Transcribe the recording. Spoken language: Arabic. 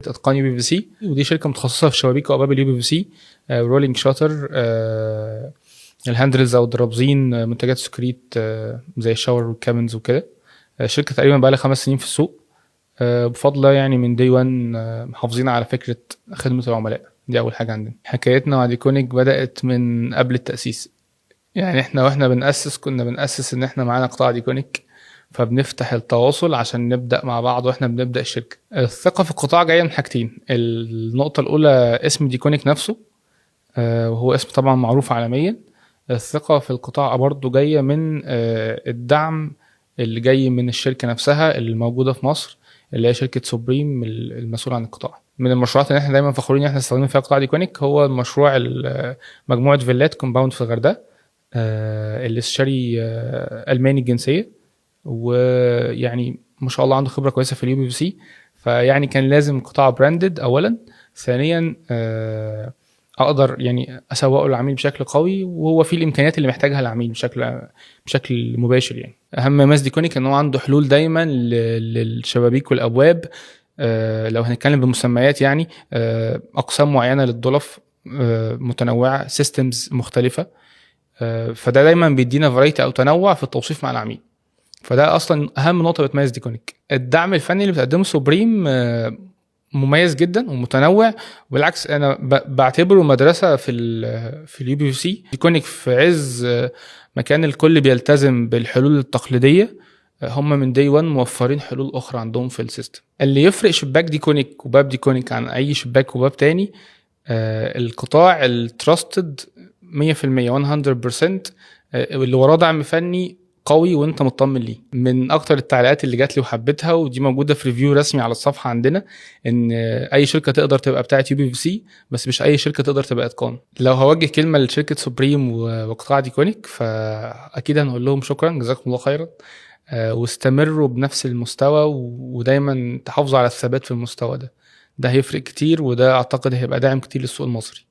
اتقان يو بي في سي، ودي شركه متخصصه في شبابيك وابواب اليو بي في سي، رولينج شاتر، الهاندلز او الدرابزين، منتجات سكريت زي الشاور والكابنز وكده. شركه تقريبا بقى لها 5 سنين في السوق، بفضل الله يعني من دي 1 محافظين على فكره خدمه العملاء. دي اول حاجه عندنا. حكايتنا مع ديكونيك بدات من قبل التاسيس، يعني واحنا بنأسس كنا بنأسس ان احنا معانا قطاع ديكونيك، فبنفتح التواصل عشان نبدأ مع بعض واحنا بنبدأ الشركة. الثقة في القطاع جاية من حاجتين. النقطة الأولى اسم ديكونيك نفسه، وهو اسم طبعا معروف عالميا. الثقة في القطاع برضو جاية من الدعم اللي جاي من الشركة نفسها اللي موجودة في مصر، اللي هي شركة سوبريم المسؤول عن القطاع. من المشروعات اللي احنا دايما فخورين ان احنا استخدمنا فيها قطاع ديكونيك هو مشروع مجموعة فيلات كومباوند في الغردقة، اللي استشاري ألماني الجنسية، ويعني ما شاء الله عنده خبرة كويسة في اليو بي سي. فيعني كان لازم قطاع براندد أولا، ثانيا أقدر يعني أسوقه للعميل بشكل قوي، وهو فيه الإمكانيات اللي محتاجها العميل بشكل مباشر. يعني أهم ميزة ديكونيك إن هو عنده حلول دايما للشبابيك والأبواب. لو هنتكلم بمسميات يعني أقسام معينة للضلف متنوعة، سيستمز مختلفة، فده دايما بيدينا فرايتي او تنوع في التوصيف مع العميل. فده اصلا اهم نقطه بتميز ديكونيك. الدعم الفني اللي بتقدمه سوبريم مميز جدا ومتنوع، وبالعكس انا بعتبره مدرسه في اليو بي سي. ديكونيك في عز مكان الكل بيلتزم بالحلول التقليديه، هم من دي 1 موفرين حلول اخرى عندهم في السيستم. اللي يفرق شباك ديكونيك وباب ديكونيك عن اي شباك وباب تاني القطاع التراستد 100% 100%، اللي وراه دعم فني قوي وانت مطمن ليه. من اكتر التعليقات اللي جات لي وحبيتها، ودي موجوده في ريفيو رسمي على الصفحه عندنا، ان اي شركه تقدر تبقى بتاعه يو بي في سي، بس مش اي شركه تقدر تبقى اتقان. لو هوجه كلمه لشركه سوبريم وقطاع ديكونيك، فاكيد هنقول لهم شكرا، جزاكم الله خيرا، واستمروا بنفس المستوى، ودايما تحافظوا على الثبات في المستوى ده. ده هيفرق كتير، وده اعتقد هيبقى داعم كتير للسوق المصري.